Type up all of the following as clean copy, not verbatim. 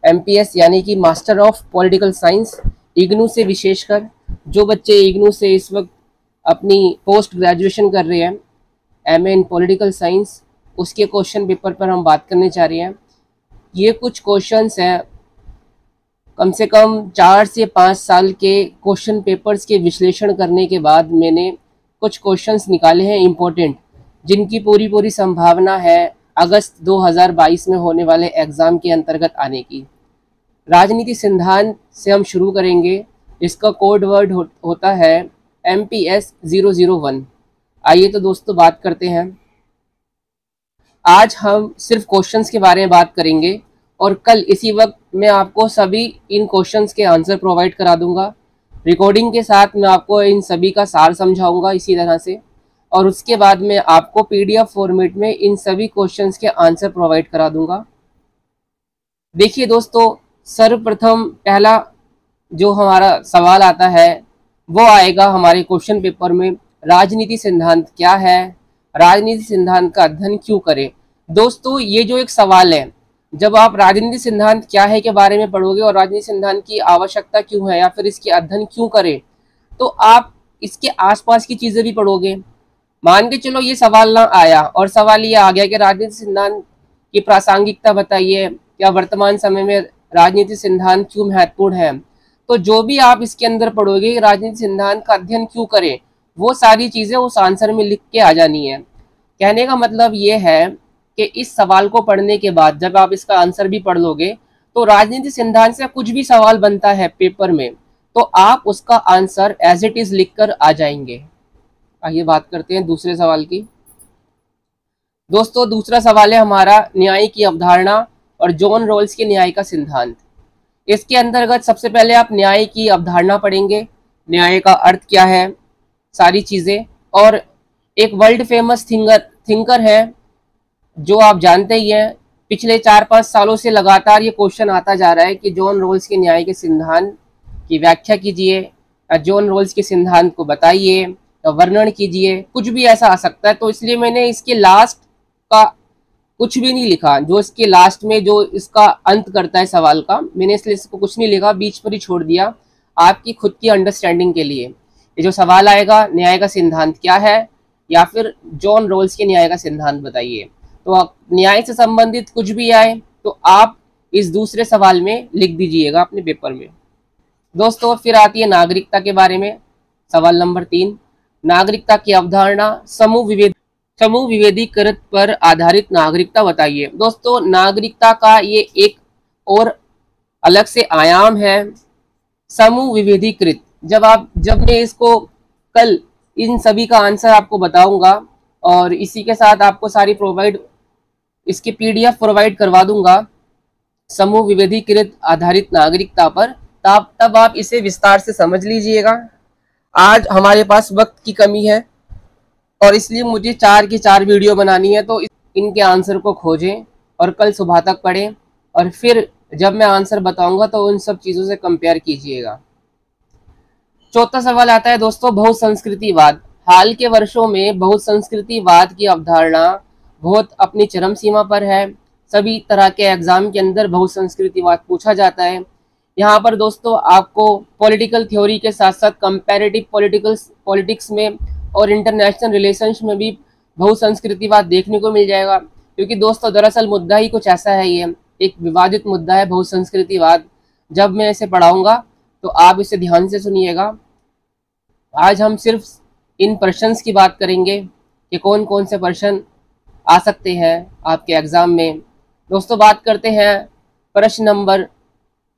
MPS यानी कि master of political science, IGNOU से, विशेषकर जो बच्चे इग्नू से इस वक्त अपनी पोस्ट ग्रेजुएशन कर रहे हैं MA इन पॉलिटिकल साइंस, उसके क्वेश्चन पेपर पर हम बात करने जा रहे हैं। ये कुछ क्वेश्चंस हैं, कम से कम 4 से 5 साल के क्वेश्चन पेपर्स के विश्लेषण करने के बाद मैंने कुछ क्वेश्चंस निकाले हैं इम्पोर्टेंट, जिनकी पूरी संभावना है अगस्त 2022 में होने वाले एग्ज़ाम के अंतर्गत आने की। राजनीति सिद्धांत से हम शुरू करेंगे। इसका कोड वर्ड होता है MPS 001। आइए तो दोस्तों बात करते हैं। आज हम सिर्फ क्वेश्चंस के बारे में बात करेंगे और कल इसी वक्त मैं आपको सभी इन क्वेश्चंस के आंसर प्रोवाइड करा दूंगा। रिकॉर्डिंग के साथ मैं आपको इन सभी का सार समझाऊंगा इसी तरह से, और उसके बाद मैं आपको PDF फॉर्मेट में इन सभी क्वेश्चंस के आंसर प्रोवाइड करा दूंगा। देखिए दोस्तों, सर्वप्रथम पहला जो हमारा सवाल आता है वो आएगा हमारे क्वेश्चन पेपर में, राजनीति सिद्धांत क्या है, राजनीति सिद्धांत का अध्ययन क्यों करें। दोस्तों, ये जो एक सवाल है, जब आप राजनीति सिद्धांत क्या है के बारे में पढ़ोगे और राजनीति सिद्धांत की आवश्यकता क्यों है या फिर इसके अध्ययन क्यों करें, तो आप इसके आसपास की चीज़ें भी पढ़ोगे। मान के चलो ये सवाल ना आया और सवाल ये आ गया कि राजनीति सिद्धांत की प्रासंगिकता बताइए, या वर्तमान समय में राजनीति सिद्धांत क्यों महत्वपूर्ण है, तो जो भी आप इसके अंदर पढ़ोगे राजनीति सिद्धांत का अध्ययन क्यों करें, वो सारी चीज़ें उस आंसर में लिख के आ जानी है। कहने का मतलब ये है कि इस सवाल को पढ़ने के बाद जब आप इसका आंसर भी पढ़ लोगे तो राजनीति सिद्धांत से कुछ भी सवाल बनता है पेपर में तो आप उसका आंसर एज इट इज लिखकर आ जाएंगे। आइए बात करते हैं दूसरे सवाल की। दोस्तों, दूसरा सवाल है हमारा न्याय की अवधारणा और जॉन रॉल्स के न्याय का सिद्धांत। इसके अंतर्गत सबसे पहले आप न्याय की अवधारणा पढ़ेंगे, न्याय का अर्थ क्या है, सारी चीज़ें। और एक वर्ल्ड फेमस थिंकर है जो आप जानते ही हैं, पिछले 4-5 सालों से लगातार ये क्वेश्चन आता जा रहा है कि जॉन रॉल्स के न्याय के सिद्धांत की व्याख्या कीजिए, या जॉन रॉल्स के सिद्धांत को बताइए, या वर्णन कीजिए, कुछ भी ऐसा आ सकता है। तो इसलिए मैंने इसके लास्ट का कुछ भी नहीं लिखा, जो इसके लास्ट में जो इसका अंत करता है सवाल का, मैंने इसलिए इसको कुछ नहीं लिखा, बीच पर ही छोड़ दिया आपकी खुद की अंडरस्टैंडिंग के लिए। ये जो सवाल आएगा न्याय का सिद्धांत क्या है या फिर जॉन रॉल्स के न्याय का सिद्धांत बताइए, तो न्याय से संबंधित कुछ भी आए तो आप इस दूसरे सवाल में लिख दीजिएगा अपने पेपर में। दोस्तों, फिर आती है नागरिकता के बारे में। सवाल नंबर 3, नागरिकता की अवधारणा, समूह विभेदीकृत पर आधारित नागरिकता बताइए। दोस्तों, नागरिकता का ये एक और अलग से आयाम है, समूह विभेदीकृत। जब मैं इसको कल इन सभी का आंसर आपको बताऊंगा और इसी के साथ आपको सारी इसकी PDF प्रोवाइड करवा दूंगा समूह विभेदीकृत आधारित नागरिकता पर, तब आप इसे विस्तार से समझ लीजिएगा। आज हमारे पास वक्त की कमी है और इसलिए मुझे 4 की 4 वीडियो बनानी है, तो इनके आंसर को खोजें और कल सुबह तक पढ़ें और फिर जब मैं आंसर बताऊंगा तो उन सब चीज़ों से कंपेयर कीजिएगा। चौथा सवाल आता है दोस्तों, बहुसंस्कृतिवाद। हाल के वर्षों में बहुसंस्कृतिवाद की अवधारणा बहुत अपनी चरम सीमा पर है। सभी तरह के एग्जाम के अंदर बहुसंस्कृतिवाद पूछा जाता है। यहाँ पर दोस्तों आपको पॉलिटिकल थ्योरी के साथ साथ कंपैरेटिव पॉलिटिक्स में और इंटरनेशनल रिलेशंस में भी बहुसंस्कृतिवाद देखने को मिल जाएगा, क्योंकि दोस्तों दरअसल मुद्दा ही कुछ ऐसा है, ये एक विवादित मुद्दा है बहुसंस्कृतिवाद। जब मैं इसे पढ़ाऊंगा तो आप इसे ध्यान से सुनिएगा। आज हम सिर्फ इन प्रश्नस की बात करेंगे कि कौन कौन से प्रश्न आ सकते हैं आपके एग्ज़ाम में। दोस्तों, बात करते हैं प्रश्न नंबर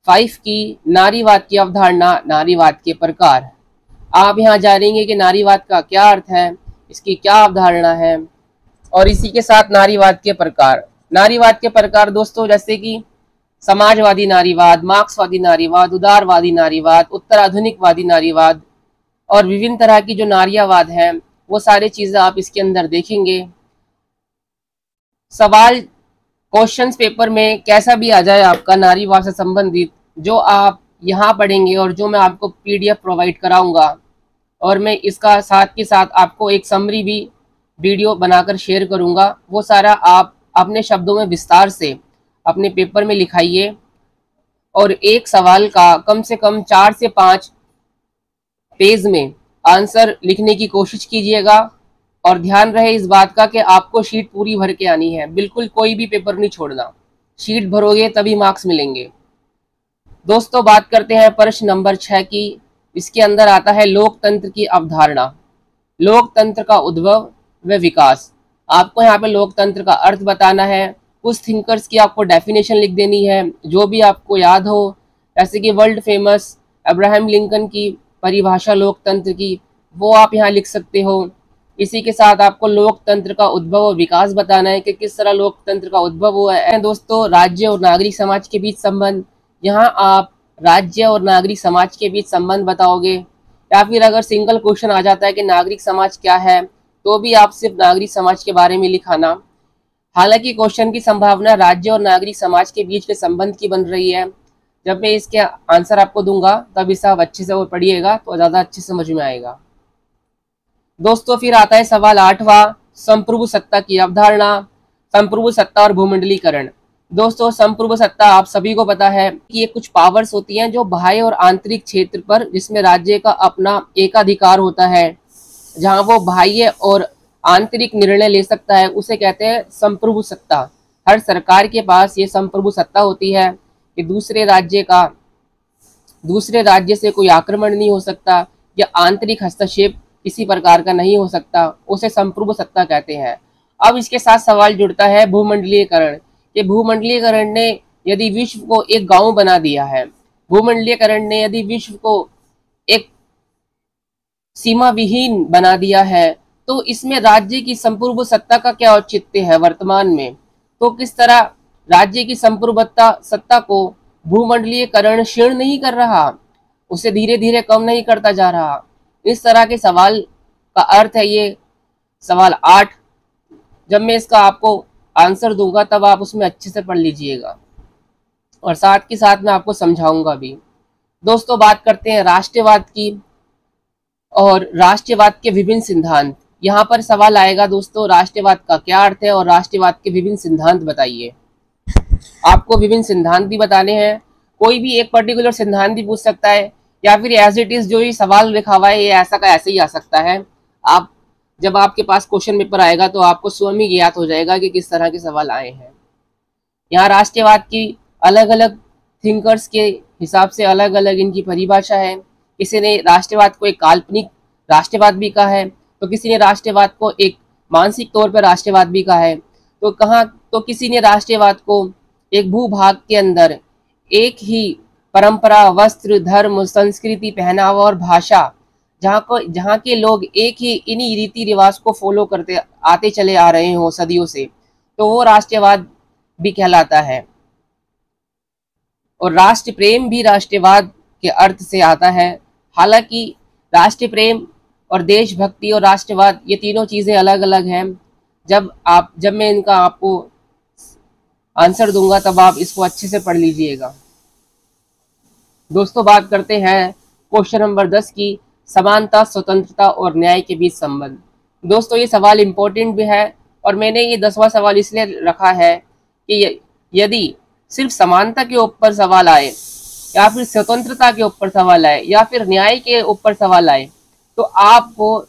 5 की, नारीवाद की अवधारणा, नारीवाद के प्रकार। आप यहाँ जानेंगे कि नारीवाद का क्या अर्थ है, इसकी क्या अवधारणा है और इसी के साथ नारीवाद के प्रकार। नारीवाद के प्रकार दोस्तों जैसे कि समाजवादी नारीवाद, मार्क्सवादी नारीवाद, उदारवादी नारीवाद, उत्तराधुनिकवादी नारीवाद और विभिन्न तरह की जो नारीवाद हैं वो सारी चीज़ें आप इसके अंदर देखेंगे। सवाल क्वेश्चंस पेपर में कैसा भी आ जाए आपका नारीवाद से संबंधित, जो आप यहाँ पढ़ेंगे और जो मैं आपको PDF प्रोवाइड कराऊंगा, और मैं इसका साथ के साथ आपको एक समरी भी वीडियो बनाकर शेयर करूंगा, वो सारा आप अपने शब्दों में विस्तार से अपने पेपर में लिखाइए और एक सवाल का कम से कम 4 से 5 पेज में आंसर लिखने की कोशिश कीजिएगा। और ध्यान रहे इस बात का कि आपको शीट पूरी भर के आनी है, बिल्कुल कोई भी पेपर नहीं छोड़ना। शीट भरोगे तभी मार्क्स मिलेंगे। दोस्तों बात करते हैं प्रश्न नंबर 6 की। इसके अंदर आता है लोकतंत्र की अवधारणा, लोकतंत्र का उद्भव व विकास। आपको यहाँ पे लोकतंत्र का अर्थ बताना है, कुछ थिंकर्स की आपको डेफिनेशन लिख देनी है जो भी आपको याद हो, जैसे कि वर्ल्ड फेमस अब्राहम लिंकन की परिभाषा लोकतंत्र की, वो आप यहाँ लिख सकते हो। इसी के साथ आपको लोकतंत्र का उद्भव और विकास बताना है कि किस तरह लोकतंत्र का उद्भव हुआ है। दोस्तों राज्य और नागरिक समाज के बीच संबंध, यहाँ आप राज्य और नागरिक समाज के बीच संबंध बताओगे, या फिर अगर सिंगल क्वेश्चन आ जाता है कि नागरिक समाज क्या है तो भी आप सिर्फ नागरिक समाज के बारे में लिखाना। हालांकि क्वेश्चन की संभावना राज्य और नागरिक समाज के बीच के संबंध की बन रही है। जब मैं इसके आंसर आपको दूंगा तब इसे आप अच्छे से और पढ़िएगा तो ज़्यादा अच्छे समझ में आएगा। दोस्तों फिर आता है सवाल 8वां, संप्रभु सत्ता की अवधारणा, संप्रभु सत्ता और भूमंडलीकरण। दोस्तों संप्रभु सत्ता आप सभी को पता है कि ये कुछ पावर्स होती हैं जो बाह्य और आंतरिक क्षेत्र पर, जिसमें राज्य का अपना एकाधिकार होता है, जहां वो बाह्य और आंतरिक निर्णय ले सकता है, उसे कहते हैं संप्रभु सत्ता। हर सरकार के पास ये संप्रभु सत्ता होती है कि दूसरे राज्य से कोई आक्रमण नहीं हो सकता या आंतरिक हस्तक्षेप किसी प्रकार का नहीं हो सकता, उसे संप्रभु सत्ता कहते हैं। अब इसके साथ सवाल जुड़ता है भूमंडलीकरण, कि भूमंडलीकरण ने यदि विश्व को एक गांव बना दिया है, भूमंडलीकरण ने यदि विश्व को एक सीमा विहीन बना दिया है, तो इसमें राज्य की संप्रभु सत्ता का क्या औचित्य है वर्तमान में। तो किस तरह राज्य की संप्रभु सत्ता को भूमंडलीकरण क्षीण नहीं कर रहा, उसे धीरे धीरे कम नहीं करता जा रहा। इस तरह के सवाल का अर्थ है ये सवाल 8। जब मैं इसका आपको आंसर दूंगा तब आप उसमें अच्छे से पढ़ लीजिएगा और साथ के साथ मैं आपको समझाऊंगा भी। दोस्तों बात करते हैं राष्ट्रवाद की और राष्ट्रवाद के विभिन्न सिद्धांत। यहाँ पर सवाल आएगा दोस्तों राष्ट्रवाद का क्या अर्थ है और राष्ट्रवाद के विभिन्न सिद्धांत बताइए। आपको विभिन्न सिद्धांत भी बताने हैं, कोई भी एक पर्टिकुलर सिद्धांत भी पूछ सकता है या फिर एज इट इज जो ही सवाल लिखा हुआ है ये ऐसा का ऐसे ही आ सकता है। आप जब आपके पास क्वेश्चन पेपर आएगा तो आपको स्वयं ही ज्ञात हो जाएगा कि किस तरह के सवाल आए हैं। यहाँ राष्ट्रवाद की अलग अलग थिंकर्स के हिसाब से अलग अलग इनकी परिभाषा है। किसी ने राष्ट्रवाद को एक काल्पनिक राष्ट्रवाद भी कहा है, तो किसी ने राष्ट्रवाद को एक मानसिक तौर पर राष्ट्रवाद भी कहा है, तो किसी ने राष्ट्रवाद को एक भूभाग के अंदर एक ही परंपरा, वस्त्र, धर्म, संस्कृति, पहनावा और भाषा, जहाँ के लोग एक ही इन्हीं रीति रिवाज को फॉलो करते आते चले आ रहे हो सदियों से, तो वो राष्ट्रवाद भी कहलाता है। और राष्ट्र प्रेम भी राष्ट्रवाद के अर्थ से आता है। हालांकि राष्ट्र प्रेम और देशभक्ति और राष्ट्रवाद ये तीनों चीजें अलग अलग हैं। जब मैं इनका आपको आंसर दूंगा तब आप इसको अच्छे से पढ़ लीजिएगा। दोस्तों बात करते हैं क्वेश्चन नंबर 10 की, समानता, स्वतंत्रता और न्याय के बीच संबंध। दोस्तों ये सवाल इंपॉर्टेंट भी है और मैंने ये 10वां सवाल इसलिए रखा है कि यदि सिर्फ समानता के ऊपर सवाल आए या फिर स्वतंत्रता के ऊपर सवाल आए या फिर न्याय के ऊपर सवाल आए, तो आपको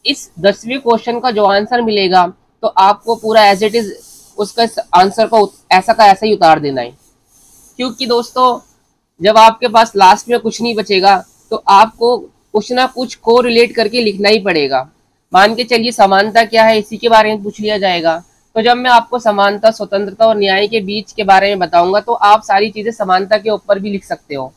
इस 10वें क्वेश्चन का जो आंसर मिलेगा तो आपको पूरा एज इट इज उसका आंसर को ऐसा का ऐसा ही उतार देना है। क्योंकि दोस्तों जब आपके पास लास्ट में कुछ नहीं बचेगा तो आपको कुछ ना कुछ को रिलेट करके लिखना ही पड़ेगा। मान के चलिए समानता क्या है इसी के बारे में पूछ लिया जाएगा, तो जब मैं आपको समानता, स्वतंत्रता और न्याय के बीच के बारे में बताऊंगा तो आप सारी चीजें समानता के ऊपर भी लिख सकते हो।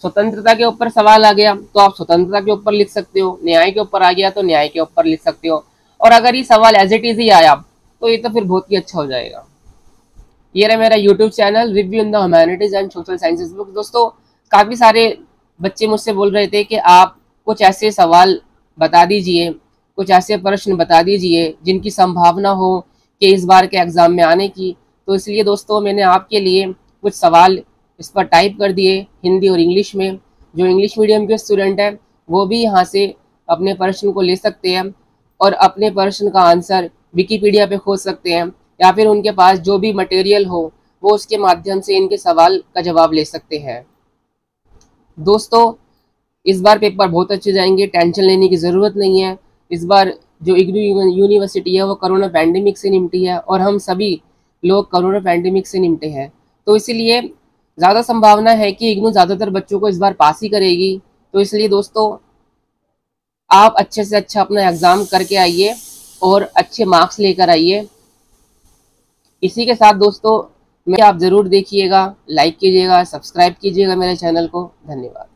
स्वतंत्रता के ऊपर सवाल आ गया तो आप स्वतंत्रता के ऊपर लिख सकते हो, न्याय के ऊपर आ गया तो न्याय के ऊपर लिख सकते हो। और अगर ये सवाल एज इट इज ही आया तो ये तो फिर बहुत ही अच्छा हो जाएगा। ये रहा मेरा YouTube channel review in the humanities and social sciences book. दोस्तों काफ़ी सारे बच्चे मुझसे बोल रहे थे कि आप कुछ ऐसे सवाल बता दीजिए, कुछ ऐसे प्रश्न बता दीजिए जिनकी संभावना हो कि इस बार के एग्ज़ाम में आने की। तो इसलिए दोस्तों मैंने आपके लिए कुछ सवाल इस पर टाइप कर दिए हिंदी और इंग्लिश में। जो इंग्लिश मीडियम के स्टूडेंट हैं वो भी यहाँ से अपने प्रश्न को ले सकते हैं और अपने प्रश्न का आंसर विकिपीडिया पे खोज सकते हैं, या फिर उनके पास जो भी मटेरियल हो वो उसके माध्यम से इनके सवाल का जवाब ले सकते हैं। दोस्तों, इस बार पेपर बहुत अच्छे जाएंगे, टेंशन लेने की ज़रूरत नहीं है। इस बार जो इग्नू यूनिवर्सिटी है वो कोरोना पैंडेमिक से निपटी है और हम सभी लोग कोरोना पैंडेमिक से निपटे हैं, तो इसीलिए ज़्यादा संभावना है कि इग्नू ज़्यादातर बच्चों को इस बार पास ही करेगी। तो इसलिए दोस्तों, आप अच्छे से अच्छा अपना एग्ज़ाम करके आइए और अच्छे मार्क्स लेकर आइए। इसी के साथ दोस्तों, मैं आप ज़रूर देखिएगा, लाइक कीजिएगा, सब्सक्राइब कीजिएगा मेरे चैनल को। धन्यवाद।